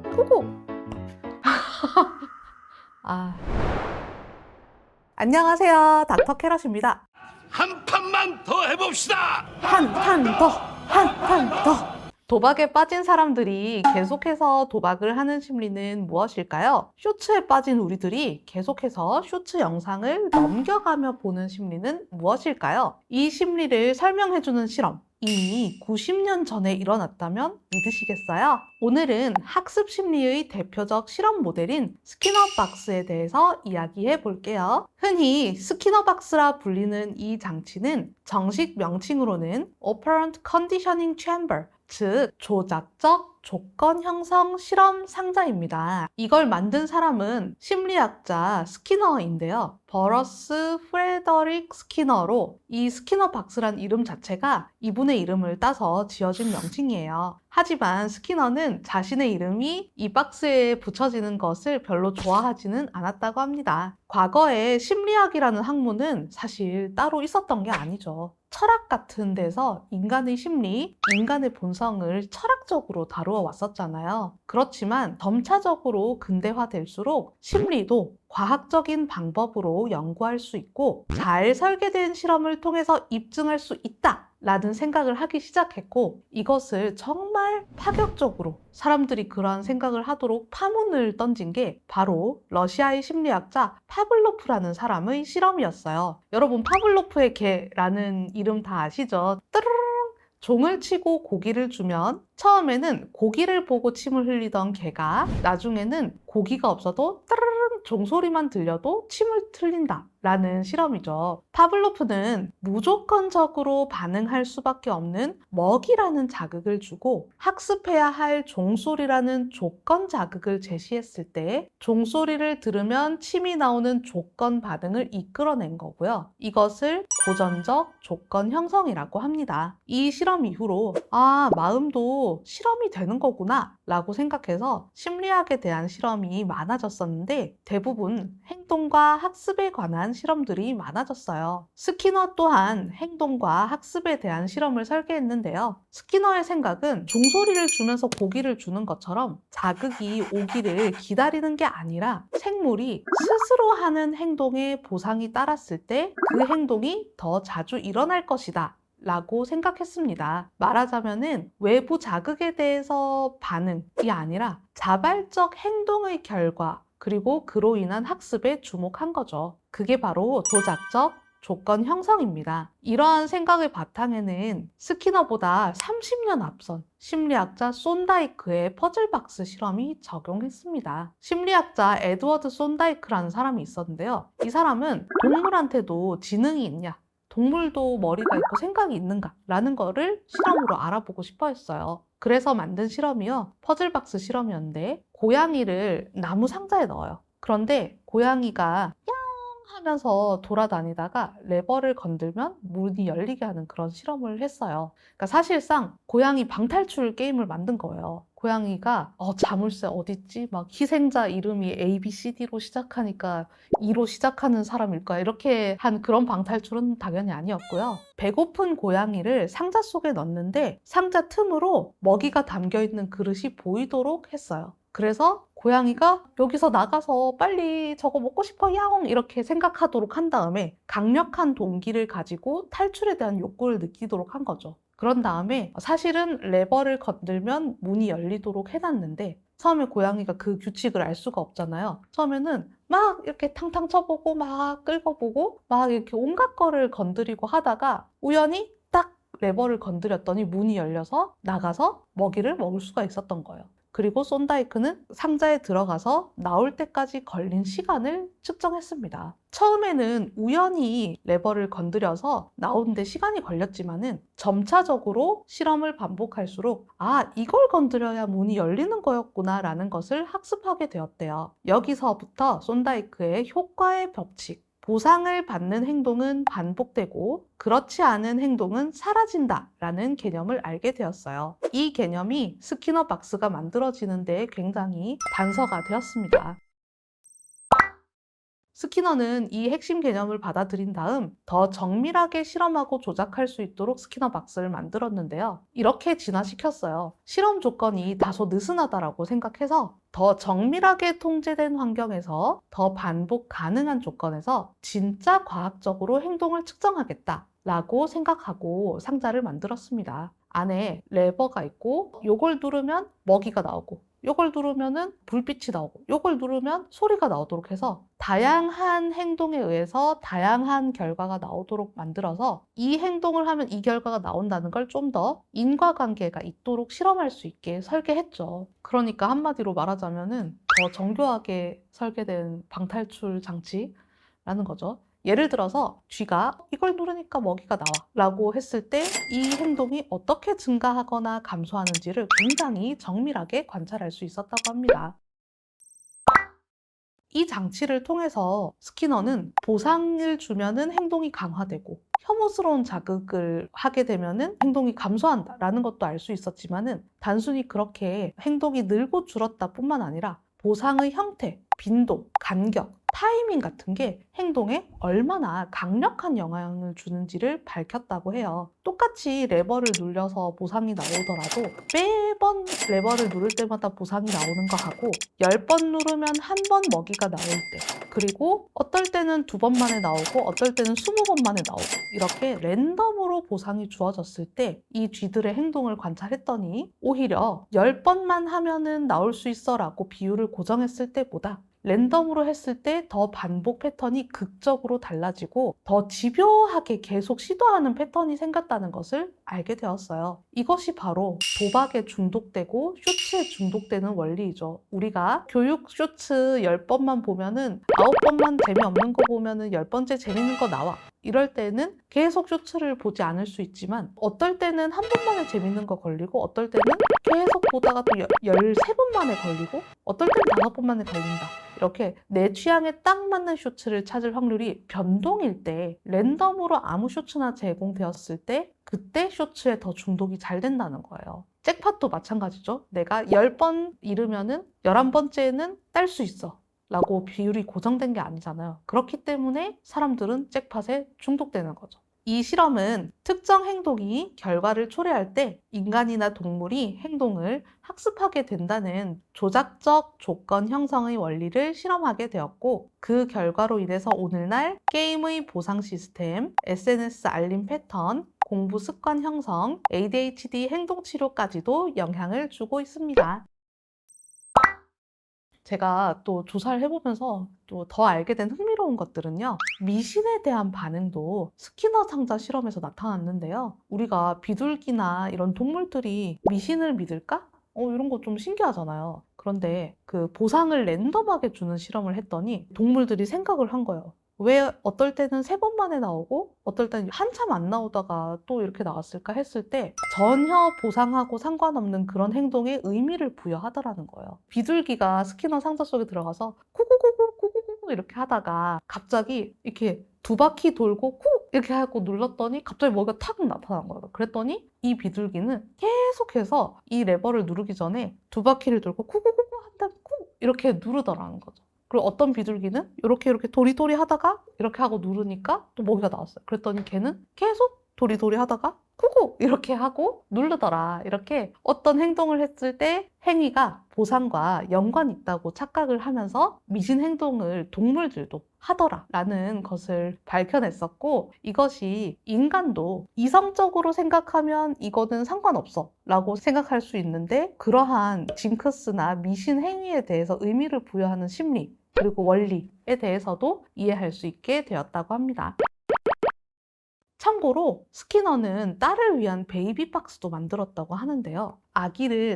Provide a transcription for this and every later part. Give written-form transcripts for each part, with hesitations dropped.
토고. 안녕하세요. 닥터 캐럿입니다. 한 판만 더 해봅시다. 한 판 더, 한 판 더. 도박에 빠진 사람들이 계속해서 도박을 하는 심리는 무엇일까요? 쇼츠에 빠진 우리들이 계속해서 쇼츠 영상을 넘겨가며 보는 심리는 무엇일까요? 이 심리를 설명해주는 실험. 이미 90년 전에 일어났다면 믿으시겠어요? 오늘은 학습 심리의 대표적 실험 모델인 스키너 박스에 대해서 이야기해 볼게요. 흔히 스키너 박스라 불리는 이 장치는 정식 명칭으로는 Operant Conditioning Chamber, 즉 조작적 조건 형성 실험 상자입니다. 이걸 만든 사람은 심리학자 스키너인데요. 버러스 프레더릭 스키너로 이 스키너 박스란 이름 자체가 이분의 이름을 따서 지어진 명칭이에요. 하지만 스키너는 자신의 이름이 이 박스에 붙여지는 것을 별로 좋아하지는 않았다고 합니다. 과거에 심리학이라는 학문은 사실 따로 있었던 게 아니죠. 철학 같은 데서 인간의 심리, 인간의 본성을 철학적으로 다루어 왔었잖아요. 그렇지만 점차적으로 근대화될수록 심리도 과학적인 방법으로 연구할 수 있고 잘 설계된 실험을 통해서 입증할 수 있다 라는 생각을 하기 시작했고, 이것을 정말 파격적으로 사람들이 그러한 생각을 하도록 파문을 던진 게 바로 러시아의 심리학자 파블로프라는 사람의 실험이었어요. 여러분, 파블로프의 개라는 이름 다 아시죠? 종을 치고 고기를 주면 처음에는 고기를 보고 침을 흘리던 개가 나중에는 고기가 없어도 따르릉 종소리만 들려도 침을 흘린다 라는 실험이죠. 파블로프는 무조건적으로 반응할 수밖에 없는 먹이라는 자극을 주고 학습해야 할 종소리라는 조건 자극을 제시했을 때 종소리를 들으면 침이 나오는 조건 반응을 이끌어낸 거고요. 이것을 고전적 조건 형성이라고 합니다. 이 실험 이후로 마음도 실험이 되는 거구나 라고 생각해서 심리학에 대한 실험이 많아졌었는데 대부분 행동과 학습에 관한 실험들이 많아졌어요. 스키너 또한 행동과 학습에 대한 실험을 설계했는데요. 스키너의 생각은 종소리를 주면서 고기를 주는 것처럼 자극이 오기를 기다리는 게 아니라 생물이 스스로 하는 행동에 보상이 따랐을 때 그 행동이 더 자주 일어날 것이다 라고 생각했습니다. 말하자면은 외부 자극에 대해서 반응이 아니라 자발적 행동의 결과, 그리고 그로 인한 학습에 주목한 거죠. 그게 바로 조작적 조건 형성입니다. 이러한 생각의 바탕에는 스키너보다 30년 앞선 심리학자 손다이크의 퍼즐박스 실험이 적용했습니다. 심리학자 에드워드 손다이크라는 사람이 있었는데요. 이 사람은 동물한테도 지능이 있냐, 동물도 머리가 있고 생각이 있는가 라는 거를 실험으로 알아보고 싶어 했어요. 그래서 만든 실험이요, 퍼즐박스 실험이었는데 고양이를 나무 상자에 넣어요. 그런데 고양이가 하면서 돌아다니다가 레버를 건들면 문이 열리게 하는 그런 실험을 했어요. 그러니까 사실상 고양이 방탈출 게임을 만든 거예요. 고양이가 자물쇠 어딨지? 막 희생자 이름이 A, B, C, D로 시작하니까 E로 시작하는 사람일까? 이렇게 한 그런 방탈출은 당연히 아니었고요. 배고픈 고양이를 상자 속에 넣는데 상자 틈으로 먹이가 담겨있는 그릇이 보이도록 했어요. 그래서 고양이가 여기서 나가서 빨리 저거 먹고 싶어 야옹 이렇게 생각하도록 한 다음에 강력한 동기를 가지고 탈출에 대한 욕구를 느끼도록 한 거죠. 그런 다음에 사실은 레버를 건들면 문이 열리도록 해놨는데 처음에 고양이가 그 규칙을 알 수가 없잖아요. 처음에는 막 이렇게 탕탕 쳐보고 막 긁어보고 막 이렇게 온갖 거를 건드리고 하다가 우연히 딱 레버를 건드렸더니 문이 열려서 나가서 먹이를 먹을 수가 있었던 거예요. 그리고 손다이크는 상자에 들어가서 나올 때까지 걸린 시간을 측정했습니다. 처음에는 우연히 레버를 건드려서 나오는데 시간이 걸렸지만은 점차적으로 실험을 반복할수록 이걸 건드려야 문이 열리는 거였구나 라는 것을 학습하게 되었대요. 여기서부터 손다이크의 효과의 법칙, 보상을 받는 행동은 반복되고 그렇지 않은 행동은 사라진다 라는 개념을 알게 되었어요. 이 개념이 스키너 박스가 만들어지는 데 굉장히 단서가 되었습니다. 스키너는 이 핵심 개념을 받아들인 다음 더 정밀하게 실험하고 조작할 수 있도록 스키너 박스를 만들었는데요. 이렇게 진화시켰어요. 실험 조건이 다소 느슨하다라고 생각해서 더 정밀하게 통제된 환경에서 더 반복 가능한 조건에서 진짜 과학적으로 행동을 측정하겠다라고 생각하고 상자를 만들었습니다. 안에 레버가 있고 요걸 누르면 먹이가 나오고 요걸 누르면은 불빛이 나오고 요걸 누르면 소리가 나오도록 해서 다양한 행동에 의해서 다양한 결과가 나오도록 만들어서 이 행동을 하면 이 결과가 나온다는 걸 좀 더 인과관계가 있도록 실험할 수 있게 설계했죠. 그러니까 한마디로 말하자면은 더 정교하게 설계된 방탈출 장치라는 거죠. 예를 들어서 쥐가 이걸 누르니까 먹이가 나와 라고 했을 때 이 행동이 어떻게 증가하거나 감소하는지를 굉장히 정밀하게 관찰할 수 있었다고 합니다. 이 장치를 통해서 스키너는 보상을 주면은 행동이 강화되고 혐오스러운 자극을 하게 되면은 행동이 감소한다라는 것도 알 수 있었지만은 단순히 그렇게 행동이 늘고 줄었다 뿐만 아니라 보상의 형태, 빈도, 간격, 타이밍 같은 게 행동에 얼마나 강력한 영향을 주는지를 밝혔다고 해요. 똑같이 레버를 눌려서 보상이 나오더라도 매번 레버를 누를 때마다 보상이 나오는 거하고 10번 누르면 한 번 먹이가 나올 때 그리고 어떨 때는 2번 만에 나오고 어떨 때는 20번 만에 나오고 이렇게 랜덤으로 보상이 주어졌을 때 이 쥐들의 행동을 관찰했더니 오히려 10번만 하면은 나올 수 있어 라고 비율을 고정했을 때보다 랜덤으로 했을 때 더 반복 패턴이 극적으로 달라지고 더 집요하게 계속 시도하는 패턴이 생겼다는 것을 알게 되었어요. 이것이 바로 도박에 중독되고 쇼츠에 중독되는 원리이죠. 우리가 교육 쇼츠 10번만 보면은 9번만 재미없는 거 보면은 10번째 재밌는 거 나와. 이럴 때는 계속 쇼츠를 보지 않을 수 있지만 어떨 때는 한 번 만에 재밌는 거 걸리고 어떨 때는 계속 보다가 또 13번 만에 걸리고 어떨 때는 5번 만에 걸린다. 이렇게 내 취향에 딱 맞는 쇼츠를 찾을 확률이 변동일 때 랜덤으로 아무 쇼츠나 제공되었을 때 그때 쇼츠에 더 중독이 잘 된다는 거예요. 잭팟도 마찬가지죠. 내가 10번 잃으면은 11번째는 딸 수 있어. 라고 비율이 고정된 게 아니잖아요. 그렇기 때문에 사람들은 잭팟에 중독되는 거죠. 이 실험은 특정 행동이 결과를 초래할 때 인간이나 동물이 행동을 학습하게 된다는 조작적 조건 형성의 원리를 실험하게 되었고 그 결과로 인해서 오늘날 게임의 보상 시스템, SNS 알림 패턴, 공부 습관 형성, ADHD 행동 치료까지도 영향을 주고 있습니다. 제가 또 조사를 해보면서 또 더 알게 된 흥미로운 것들은요. 미신에 대한 반응도 스키너 상자 실험에서 나타났는데요. 우리가 비둘기나 이런 동물들이 미신을 믿을까? 이런 거 좀 신기하잖아요. 그런데 그 보상을 랜덤하게 주는 실험을 했더니 동물들이 생각을 한 거예요. 왜 어떨 때는 3번 만에 나오고 어떨 때는 한참 안 나오다가 또 이렇게 나왔을까 했을 때 전혀 보상하고 상관없는 그런 행동에 의미를 부여하더라는 거예요. 비둘기가 스키너 상자 속에 들어가서 쿠구구구 쿠구구구 이렇게 하다가 갑자기 이렇게 2바퀴 돌고 쿠 이렇게 하고 눌렀더니 갑자기 먹이가 탁 나타난 거예요. 그랬더니 이 비둘기는 계속해서 이 레버를 누르기 전에 2바퀴를 돌고 쿠구구구 한 다음에 쿠 이렇게 누르더라는 거죠. 그리고 어떤 비둘기는 이렇게 도리도리 하다가 이렇게 하고 누르니까 또 먹이가 나왔어요. 그랬더니 걔는 계속 도리도리 하다가 쿠구 이렇게 하고 누르더라. 이렇게 어떤 행동을 했을 때 행위가 보상과 연관이 있다고 착각을 하면서 미신 행동을 동물들도 하더라라는 것을 밝혀냈었고 이것이 인간도 이성적으로 생각하면 이거는 상관없어 라고 생각할 수 있는데 그러한 징크스나 미신 행위에 대해서 의미를 부여하는 심리 그리고 원리에 대해서도 이해할 수 있게 되었다고 합니다. 참고로 스키너는 딸을 위한 베이비 박스도 만들었다고 하는데요.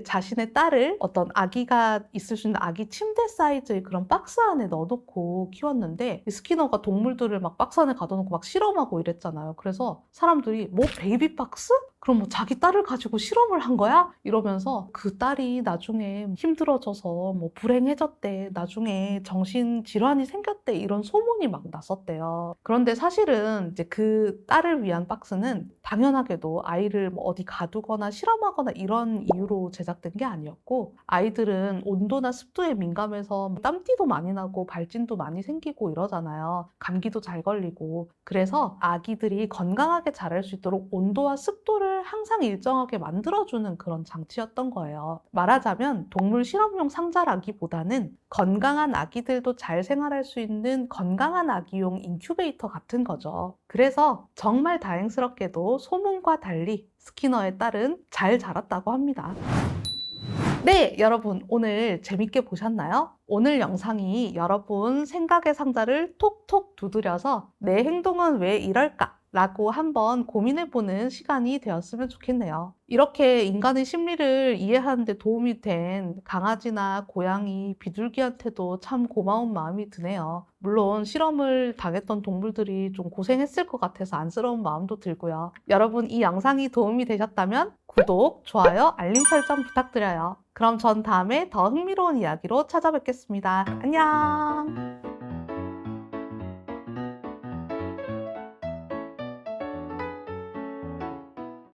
자신의 딸을 어떤 아기가 있을 수 있는 아기 침대 사이즈의 그런 박스 안에 넣어놓고 키웠는데 스키너가 동물들을 막 박스 안에 가둬놓고 막 실험하고 이랬잖아요. 그래서 사람들이 뭐 베이비 박스? 그럼 뭐 자기 딸을 가지고 실험을 한 거야? 이러면서 그 딸이 나중에 힘들어져서 뭐 불행해졌대. 나중에 정신질환이 생겼대. 이런 소문이 막 났었대요. 그런데 사실은 이제 그 딸을 위한 박스는 당연하게도 아이를 뭐 어디 가두거나 실험하거나 이런 이유로 제작된 게 아니었고, 아이들은 온도나 습도에 민감해서 땀띠도 많이 나고 발진도 많이 생기고 이러잖아요. 감기도 잘 걸리고. 그래서 아기들이 건강하게 자랄 수 있도록 온도와 습도를 항상 일정하게 만들어주는 그런 장치였던 거예요. 말하자면 동물 실험용 상자라기보다는 건강한 아기들도 잘 생활할 수 있는 건강한 아기용 인큐베이터 같은 거죠. 그래서 정말 다행스럽게도 소문과 달리 스키너의 딸은 잘 자랐다고 합니다. 네, 여러분 오늘 재밌게 보셨나요? 오늘 영상이 여러분 생각의 상자를 톡톡 두드려서 내 행동은 왜 이럴까? 라고 한번 고민해보는 시간이 되었으면 좋겠네요. 이렇게 인간의 심리를 이해하는 데 도움이 된 강아지나 고양이, 비둘기한테도 참 고마운 마음이 드네요. 물론 실험을 당했던 동물들이 좀 고생했을 것 같아서 안쓰러운 마음도 들고요. 여러분 이 영상이 도움이 되셨다면 구독, 좋아요, 알림 설정 부탁드려요. 그럼 전 다음에 더 흥미로운 이야기로 찾아뵙겠습니다. 안녕!